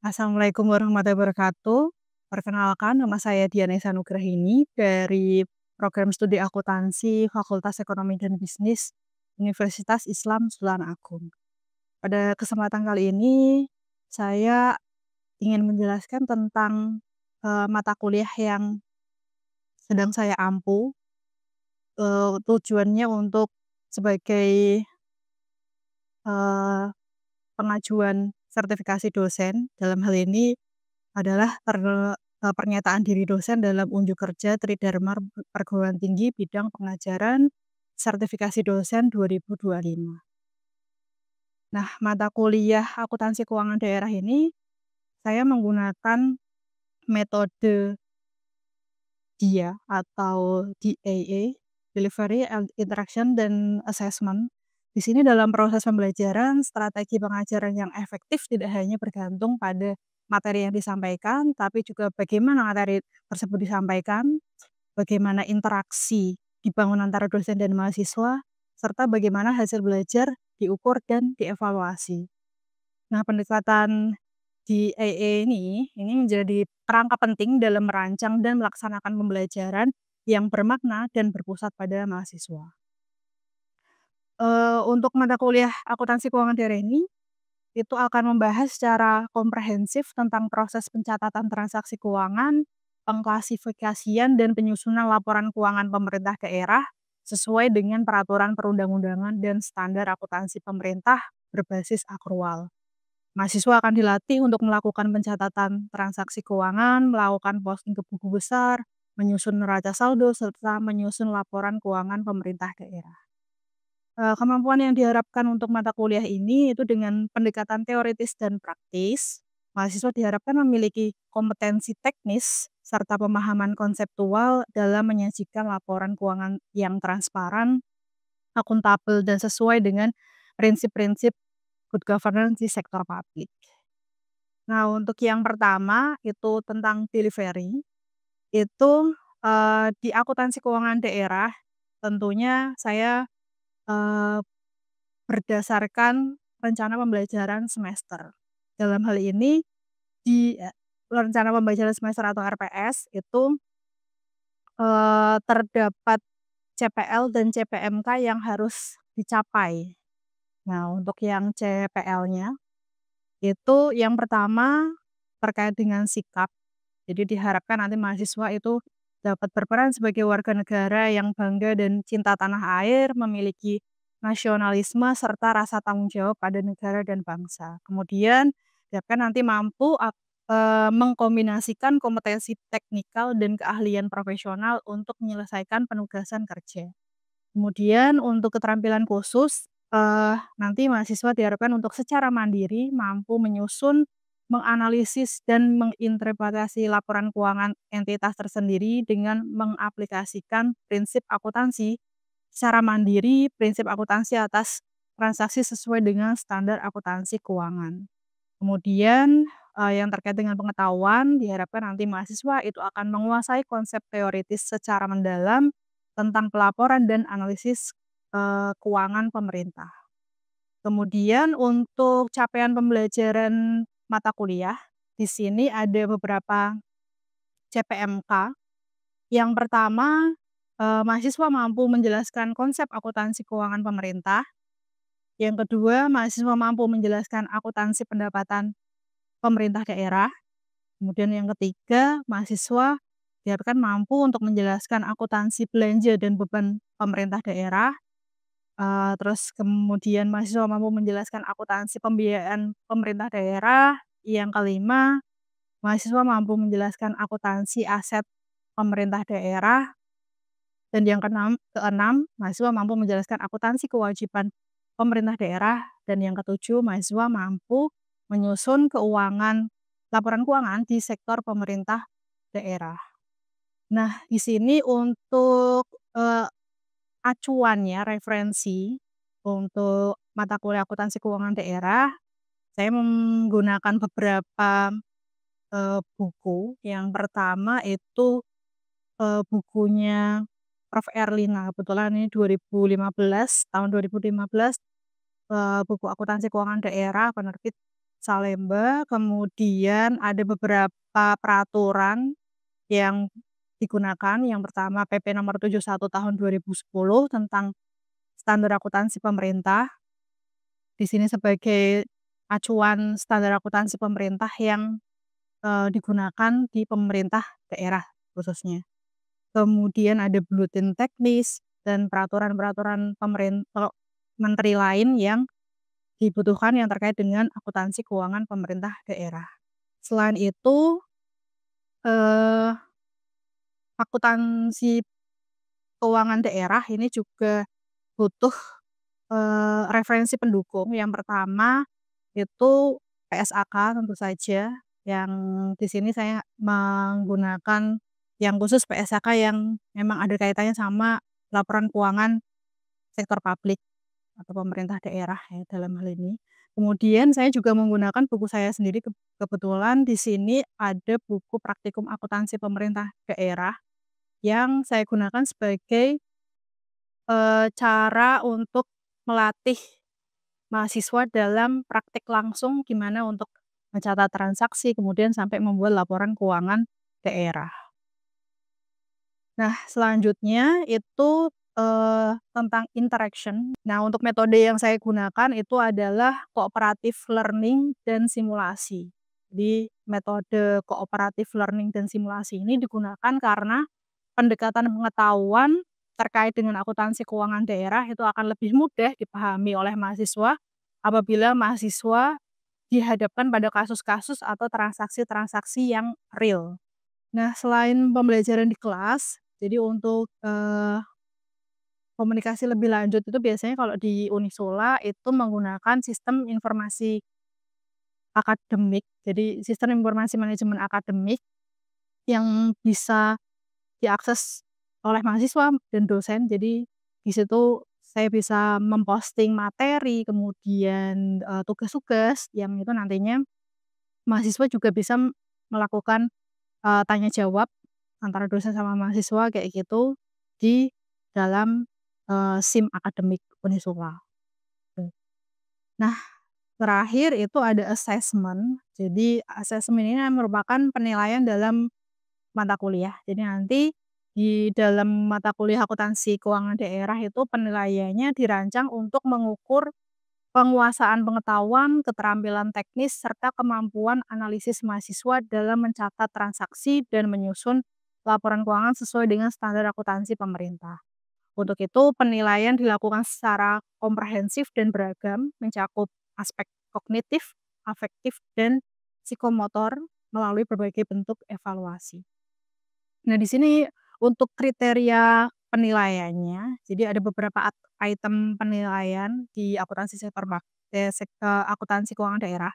Assalamualaikum warahmatullahi wabarakatuh. Perkenalkan, nama saya Dianesa Nugrahini dari Program Studi Akuntansi Fakultas Ekonomi dan Bisnis Universitas Islam Sultan Agung. Pada kesempatan kali ini, saya ingin menjelaskan tentang mata kuliah yang sedang saya ampu. Tujuannya untuk sebagai eh, pengajuan sertifikasi dosen. Dalam hal ini adalah pernyataan diri dosen dalam unjuk kerja Tridharma Perguruan Tinggi bidang pengajaran sertifikasi dosen 2025. Nah, mata kuliah akuntansi keuangan daerah ini saya menggunakan metode DIA atau DAA, Delivery and Interaction dan Assessment. Di sini dalam proses pembelajaran, strategi pengajaran yang efektif tidak hanya bergantung pada materi yang disampaikan, tapi juga bagaimana materi tersebut disampaikan, bagaimana interaksi dibangun antara dosen dan mahasiswa, serta bagaimana hasil belajar diukur dan dievaluasi. Nah, pendekatan di AA ini menjadi kerangka penting dalam merancang dan melaksanakan pembelajaran yang bermakna dan berpusat pada mahasiswa. Untuk mata kuliah akuntansi keuangan daerah ini, itu akan membahas secara komprehensif tentang proses pencatatan transaksi keuangan, pengklasifikasian dan penyusunan laporan keuangan pemerintah daerah sesuai dengan peraturan perundang-undangan dan standar akuntansi pemerintah berbasis akrual. Mahasiswa akan dilatih untuk melakukan pencatatan transaksi keuangan, melakukan posting ke buku besar, menyusun neraca saldo, serta menyusun laporan keuangan pemerintah daerah. Kemampuan yang diharapkan untuk mata kuliah ini itu dengan pendekatan teoritis dan praktis, mahasiswa diharapkan memiliki kompetensi teknis serta pemahaman konseptual dalam menyajikan laporan keuangan yang transparan, akuntabel, dan sesuai dengan prinsip-prinsip good governance di sektor publik. Nah, untuk yang pertama itu tentang delivery, itu, di akuntansi keuangan daerah tentunya saya, eee, berdasarkan rencana pembelajaran semester. Dalam hal ini di, rencana pembelajaran semester atau RPS itu, terdapat CPL dan CPMK yang harus dicapai. Nah, untuk yang CPL-nya itu yang pertama terkait dengan sikap. Jadi diharapkan nanti mahasiswa itu dapat berperan sebagai warga negara yang bangga dan cinta tanah air, memiliki nasionalisme serta rasa tanggung jawab pada negara dan bangsa. Kemudian diharapkan nanti mampu mengkombinasikan kompetensi teknikal dan keahlian profesional untuk menyelesaikan penugasan kerja. Kemudian untuk keterampilan khusus, nanti mahasiswa diharapkan untuk secara mandiri mampu menyusun, menganalisis, dan menginterpretasi laporan keuangan entitas tersendiri dengan mengaplikasikan prinsip akuntansi secara mandiri, prinsip akuntansi atas transaksi sesuai dengan standar akuntansi keuangan. Kemudian, yang terkait dengan pengetahuan, diharapkan nanti mahasiswa itu akan menguasai konsep teoritis secara mendalam tentang pelaporan dan analisis, keuangan pemerintah. Kemudian untuk capaian pembelajaran mata kuliah, di sini ada beberapa CPMK. Yang pertama, mahasiswa mampu menjelaskan konsep akuntansi keuangan pemerintah. Yang kedua, mahasiswa mampu menjelaskan akuntansi pendapatan pemerintah daerah. Kemudian yang ketiga, mahasiswa diharapkan mampu untuk menjelaskan akuntansi belanja dan beban pemerintah daerah. Terus kemudian mahasiswa mampu menjelaskan akuntansi pembiayaan pemerintah daerah. Yang kelima, mahasiswa mampu menjelaskan akuntansi aset pemerintah daerah. Dan yang keenam, mahasiswa mampu menjelaskan akuntansi kewajiban pemerintah daerah. Dan yang ketujuh, mahasiswa mampu menyusun laporan keuangan di sektor pemerintah daerah. Nah, di sini untuk, acuannya, referensi untuk mata kuliah akuntansi keuangan daerah, saya menggunakan beberapa, buku. Yang pertama itu, bukunya Prof. Erlina, kebetulan ini 2015, tahun 2015, buku akuntansi keuangan daerah penerbit Salemba, kemudian ada beberapa peraturan yang digunakan. Yang pertama PP nomor 71 tahun 2010 tentang standar akuntansi pemerintah. Di sini sebagai acuan standar akuntansi pemerintah yang digunakan di pemerintah daerah khususnya. Kemudian ada buletin teknis dan peraturan-peraturan menteri lain yang dibutuhkan yang terkait dengan akuntansi keuangan pemerintah daerah. Selain itu, akuntansi keuangan daerah ini juga butuh referensi pendukung. Yang pertama itu PSAK tentu saja, yang di sini saya menggunakan yang khusus PSAK yang memang ada kaitannya sama laporan keuangan sektor publik atau pemerintah daerah ya dalam hal ini. Kemudian saya juga menggunakan buku saya sendiri, kebetulan di sini ada buku praktikum akuntansi pemerintah daerah yang saya gunakan sebagai cara untuk melatih mahasiswa dalam praktik langsung gimana untuk mencatat transaksi, kemudian sampai membuat laporan keuangan daerah. Nah, selanjutnya itu tentang interaction. Nah, untuk metode yang saya gunakan itu adalah cooperative learning dan simulasi. Jadi, metode cooperative learning dan simulasi ini digunakan karena pendekatan pengetahuan terkait dengan akuntansi keuangan daerah itu akan lebih mudah dipahami oleh mahasiswa apabila mahasiswa dihadapkan pada kasus-kasus atau transaksi-transaksi yang real. Nah, selain pembelajaran di kelas, jadi untuk komunikasi lebih lanjut itu biasanya kalau di Unisola itu menggunakan sistem informasi akademik. Jadi sistem informasi manajemen akademik yang bisa diakses oleh mahasiswa dan dosen. Jadi di situ saya bisa memposting materi, kemudian tugas-tugas yang itu nantinya mahasiswa juga bisa melakukan tanya jawab antara dosen sama mahasiswa kayak gitu di dalam SIM akademik Unisola. Nah, terakhir itu ada assessment. Jadi assessment ini merupakan penilaian dalam mata kuliah. Jadi nanti di dalam mata kuliah akuntansi keuangan daerah itu penilaiannya dirancang untuk mengukur penguasaan pengetahuan, keterampilan teknis, serta kemampuan analisis mahasiswa dalam mencatat transaksi dan menyusun laporan keuangan sesuai dengan standar akuntansi pemerintah. Untuk itu, penilaian dilakukan secara komprehensif dan beragam, mencakup aspek kognitif, afektif, dan psikomotor melalui berbagai bentuk evaluasi. Nah, di sini untuk kriteria penilaiannya, jadi ada beberapa item penilaian di akuntansi akuntansi keuangan daerah.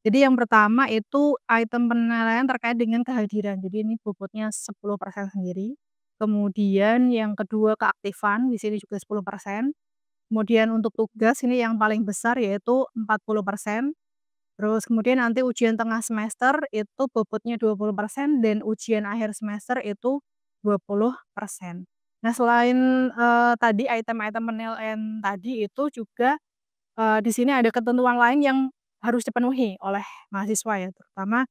Jadi yang pertama itu item penilaian terkait dengan kehadiran. Jadi ini bobotnya 10% sendiri. Kemudian yang kedua keaktifan, di sini juga 10%. Kemudian untuk tugas ini yang paling besar yaitu 40%. Terus kemudian nanti ujian tengah semester itu bobotnya 20% dan ujian akhir semester itu 20%. Nah, selain tadi item-item penilaian tadi itu juga di sini ada ketentuan lain yang harus dipenuhi oleh mahasiswa ya, terutama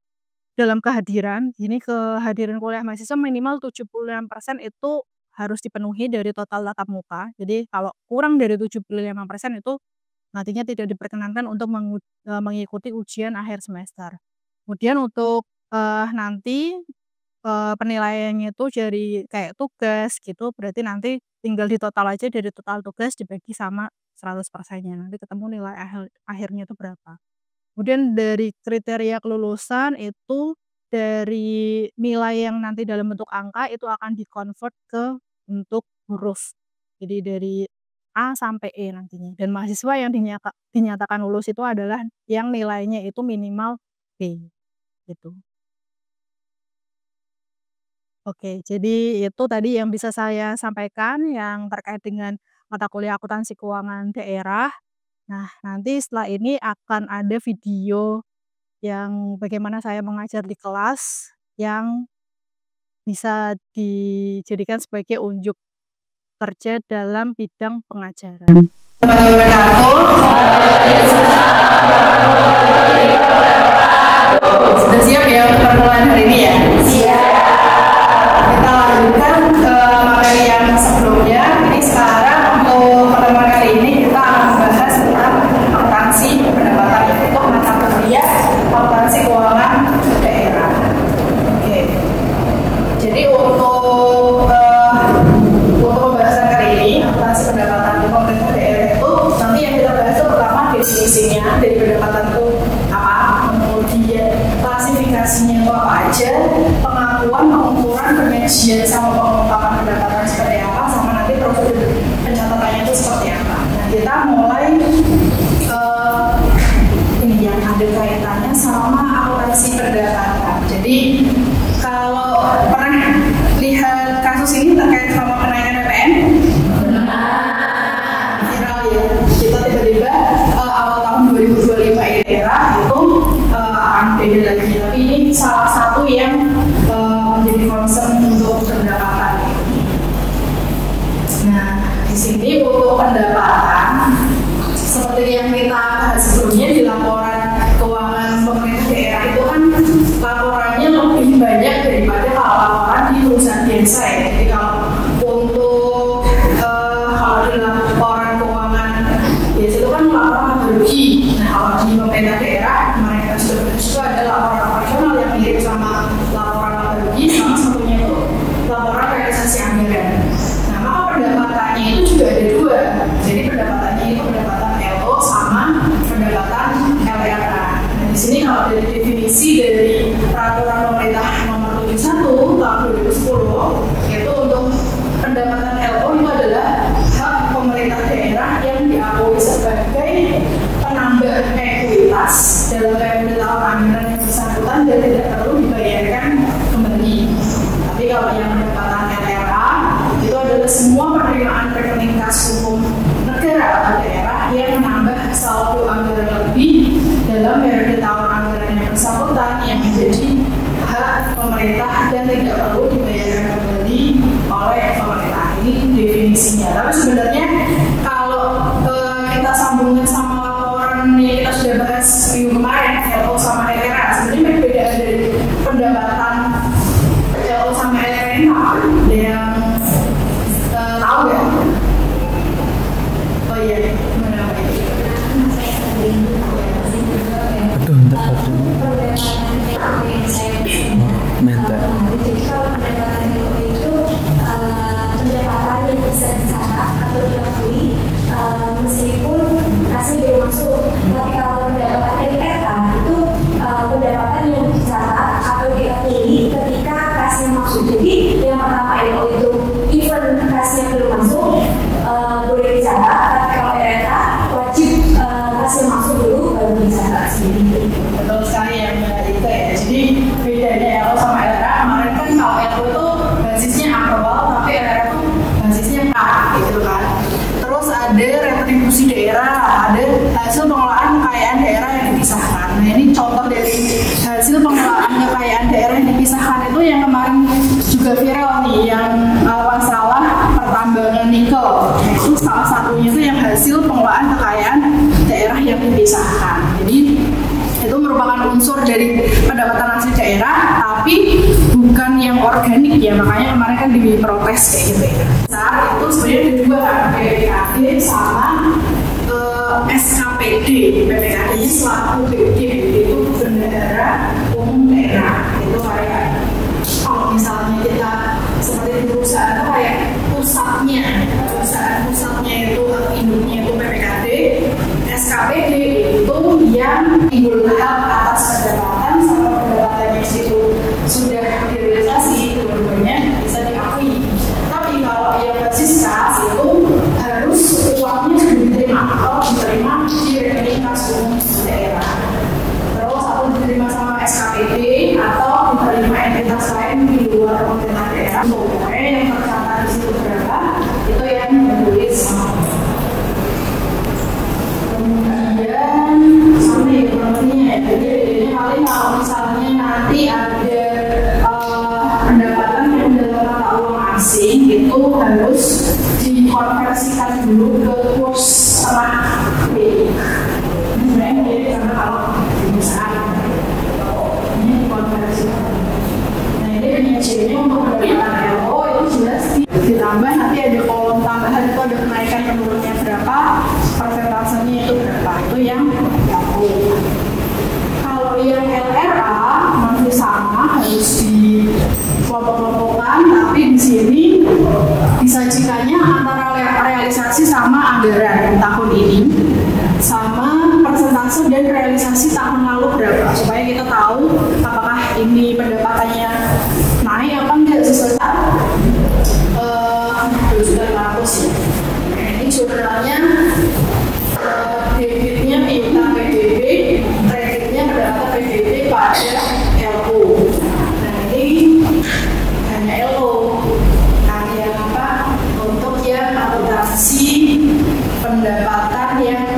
dalam kehadiran. Ini kehadiran kuliah mahasiswa minimal 75% itu harus dipenuhi dari total tatap muka. Jadi kalau kurang dari 75% itu nantinya tidak diperkenankan untuk mengikuti ujian akhir semester. Kemudian untuk nanti penilaiannya itu dari kayak tugas gitu, berarti nanti tinggal ditotal aja dari total tugas dibagi sama 100%-nya, nanti ketemu nilai akhirnya itu berapa. Kemudian dari kriteria kelulusan itu dari nilai yang nanti dalam bentuk angka itu akan di-convert ke bentuk huruf. Jadi dari A sampai E nantinya, dan mahasiswa yang dinyatakan lulus itu adalah yang nilainya itu minimal B, gitu. Oke, jadi itu tadi yang bisa saya sampaikan yang terkait dengan mata kuliah akuntansi keuangan daerah. Nah, nanti setelah ini akan ada video yang bagaimana saya mengajar di kelas yang bisa dijadikan sebagai unjuk kerja dalam bidang pengajaran. akuntansi keuangan daerah. Oke. Jadi untuk pembahasan kali ini akuntansi pendapatan pemerintah daerah itu nanti yang kita bahas itu pertama definisinya dari pendapatan itu apa, kemudian klasifikasinya itu apa aja, pengakuan, pengukuran, penyajian sama pengungkapan pendapatan seperti apa, sama nanti prosedur pencatatannya itu seperti apa. Nah kita mulai ini yang ada kaitannya sama akuntansi pendapatan. Jadi kalau pernah lihat kasus ini terkait sama kenaikan PPN, viral ya. Kita tiba-tiba awal tahun 2025 ini daerah itu akan beda lagi. Tapi ini salah satu yang menjadi concern untuk pendapatan. Nah, di sini untuk pendapatan seperti yang kita bahas sebelumnya di laporan keuangan pemerintah daerah itu kan laporannya lebih banyak daripada kalau laporan di perusahaan biasa ya. Jadi kalau untuk kalau di laporan keuangan biasa itu kan laporan laba rugi. Nah kalau di pemerintah daerah kemarin kita sudah bahas itu ada laporan operasional yang mirip sama laporan laba rugi, sama satunya itu laporan realisasi anggaran. Nah maka pendapatannya itu juga ada dua. Jadi pendapatannya itu pendapatan LO sama pendapatan LRA. Nah, di sini kalau dari definisi dari peraturan pemerintah nomor 71 tahun 2010 itu untuk pendapatan LO itu adalah hak pemerintah daerah yang diakui sebagai penambah ekuitas dalam periode tahun anggaran yang bersangkutan dan tidak perlu dibayarkan kembali. Tapi kalau yang pendapatan LRA itu adalah semua penerimaan rekening kas umum negara atau daerah yang menambah saldo anggaran lebih dalam periode tahun anggaran yang bersangkutan yang menjadi hak pemerintah dan tidak perlu dibayarkan kembali oleh pemerintah. Ini definisinya. Tapi sebenarnya kalau kita sambungkan sama laporan yang kita sudah bahas minggu kemarin LO sama LRA, sebenarnya perbedaan dari pendapatan LO sama LRA ini apa? Ada yang tahu nggak? Oh iya, gimana? Meta. Jadi kalau pendapatan itu pendapatan yang bisa dicatat atau diakui meskipun kasnya belum masuk. Tapi kalau pendapatan LRA itu pendapatan yang dicatat atau diakui ketika kasnya masuk. Jadi yang pertama LO itu even kasnya belum masuk boleh dicatat. Tapi kalau LRA wajib kasnya masuk dulu baru dicatat sendiri. Betul sekali yang itu ya. Jadi bedanya LO sama LRA kemarin kan kalau LO itu basisnya aktual, tapi LRA itu basisnya K gitu kan. Terus ada retribusi daerah, ada hasil pengelolaan kekayaan daerah yang dipisahkan. Nah ini contoh dari hasil pengelolaan kekayaan daerah yang dipisahkan itu yang kemarin juga viral nih, yang masalah pertambangan nikel. Itu salah satunya itu yang hasil pengelolaan kekayaan daerah yang dipisahkan. Jadi itu merupakan unsur dari pendapatan asli daerah, tapi bukan yang organik ya, makanya kemarin kan diprotes kayak gitu ya. Saat itu sebenarnya ada dua kan, PPKD sama SKPD. PPKD-nya selaku BUD, itu bendahara umum daerah. Itu kayak kalau misalnya kita seperti di perusahaan itu kayak pusatnya itu induknya itu PPKD. SKPD itu yang timbul hak atas pendapatan sama pendapatan yang situ sudah direalisasi, dua-duanya bisa diakui. Tapi kalau yang basis kas itu harus uangnya sudah diterima atau diterima di rekening kas umum daerah. Terus atau diterima sama SKPD atau diterima entitas lain di luar pemerintah daerah. Pokoknya yang tercatat di situ berapa itu yang ditulis sama. Kemudian sama ya berarti jadi bedanya paling kalau misalnya nanti ada pendapatan yang dalam mata uang asing itu harus dikonversikan dulu ke kurs setengah B. Ini sebenarnya mirip karena kalau di perusahaan ini dikonversikan. Nah ini penyajiannya untuk pendapatan LO itu jelas ditambah nanti ada kolom tambahan itu ada kenaikan penurunnya berapa, persentasenya itu berapa, itu yang LO. Kalau yang LR anggaran tahun ini sama persentase dan realisasi tahun lalu berapa, supaya kita tahu apakah ini pendapatannya naik apa enggak sesuai 2.500.000 ya. Ini jurnalnya, debitnya piutang PBB, kreditnya pendapatan PBB pada LO. Nah ini hanya LO. Nah yang apa? Untuk yang akuntansi pendapatan yang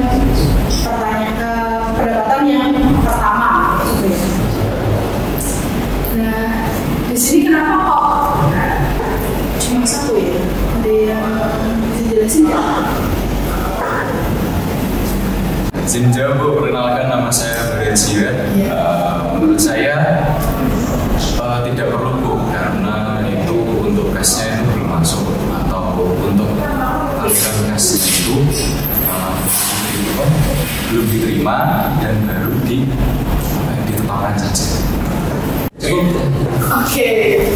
pertama. Nah di sini kenapa kok cuma satu ya? Ada yang bisa jelasin nggak? Izin jawab Bu, perkenalkan nama saya Berenzia. Menurut saya tidak perlu Bu, karena itu untuk kasnya itu belum masuk, atau untuk aliran kasnya itu belum diterima dan baru ditetapkan saja. Oke,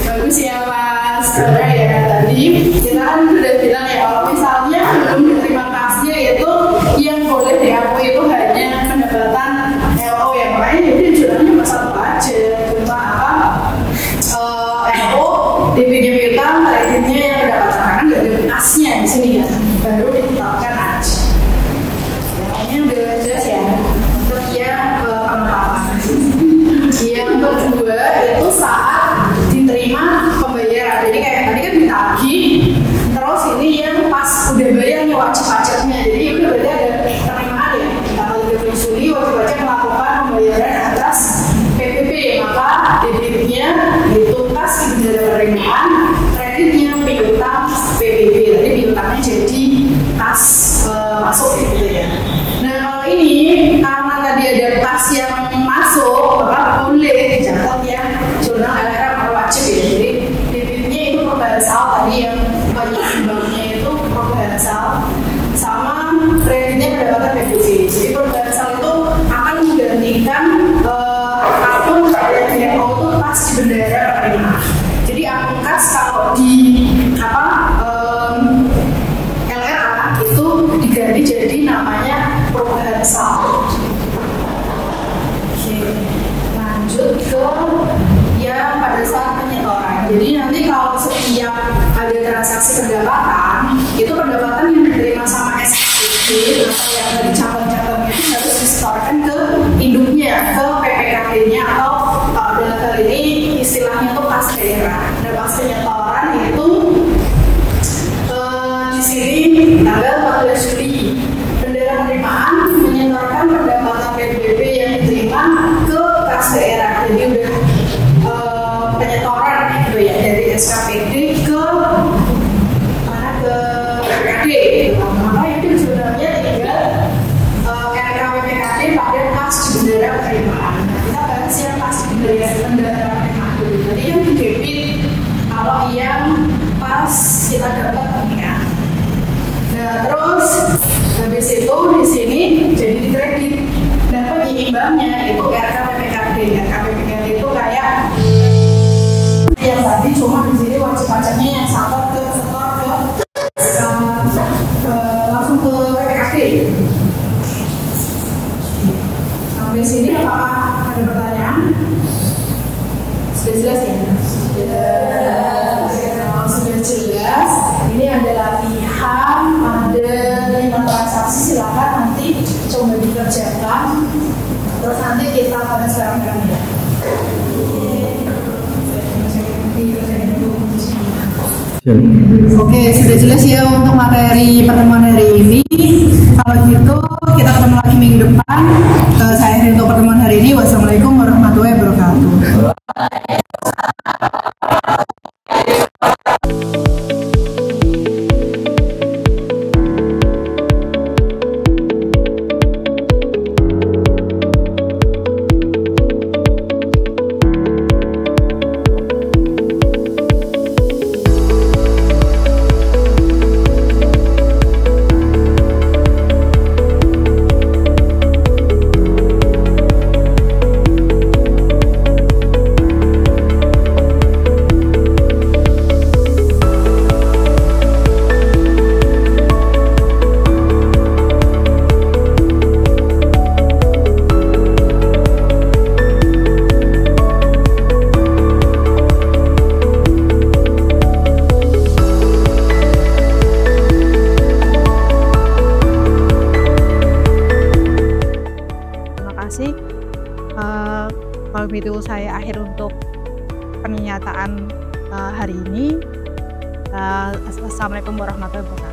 bagus ya Mas. Karena ya tadi kita kan sudah bilang ya, kalau misalnya belum diterima kasnya itu yang boleh diakui itu hanya pendapatan LO, yang lain jadi jurnalnya cuma satu aja, cuma apa LO, debitnya piutang, kreditnya yang pendapatan, karena nggak ada kasnya di sini ya, baru ditetapkan aja. Ini udah jelas ya untuk yang penetapan. Yang kedua itu saat diterima pembayaran. Jadi kayak tadi kan ditagih, terus ini yang pas udah bayar nih wajib pajaknya. Jadi udah berarti ada penerimaan ya. Tanggal 30 Juli wajib pajak melakukan pembayaran atas PPP, maka debitnya itu kas bendera penerimaan, kreditnya piutang PPP. Tadi piutangnya jadi kas masuk gitu ya. Nah kalau ini karena tadi ada kas yang masuk, maka boleh dicatat ya jurnal LRM wajib ya. Jadi debitnya itu perbahasal tadi yang banyak sumbangnya itu perbahasal, sama kreditnya pendapatan PBB. Jadi perbahasal itu akan menggantikan akun yang itu kas di bendera penerimaan. Jadi akun kas kalau di apa LRA itu diganti jadi namanya perbahasal. Lanjut ke yang pada saat penyetoran. Jadi nanti kalau setiap ada transaksi pendapatan, itu pendapatan yang diterima sama SPP atau yang tadi cabang-cabangnya itu harus disetorkan ke induknya, ke PPKD-nya, atau dalam hal ini istilahnya itu pas daerah. Nah pas penyetoran itu di sini tanggal 14 Juli bendera penerimaan menyetorkan pendapatan PBB yang diterima ke kas daerah. Jadi udah penyetoran gitu ya, dari SKPD ke mana, ke PPKD gitu. Maka itu sebenarnya tinggal RKPPKD pada kas di bendera penerimaan. Nah, kita bahas yang kas di bendera penerimaan dulu. Jadi yang di debit kalau yang pas kita dapat ya. Nah terus habis itu di sini jadi di kredit. Nah penyeimbangnya itu RKPPKD. RKPPKD itu kayak yang tadi, cuma di sini wajib pajaknya yang setor ke langsung ke PPKD. Sampai sini apakah ada pertanyaan? Sudah jelas ya? Sudah jelas. Ini ada latihan, ada 5 transaksi, silakan nanti coba dikerjakan. Terus nanti kita bahas bareng-bareng ya. Oke, sudah jelas ya untuk materi pertemuan hari ini. Kalau gitu kita ketemu lagi minggu depan. Saya akhiri untuk pertemuan hari ini. Wassalamualaikum warahmatullahi wabarakatuh. Kalau begitu saya akhir untuk pernyataan hari ini. Assalamualaikum warahmatullahi wabarakatuh.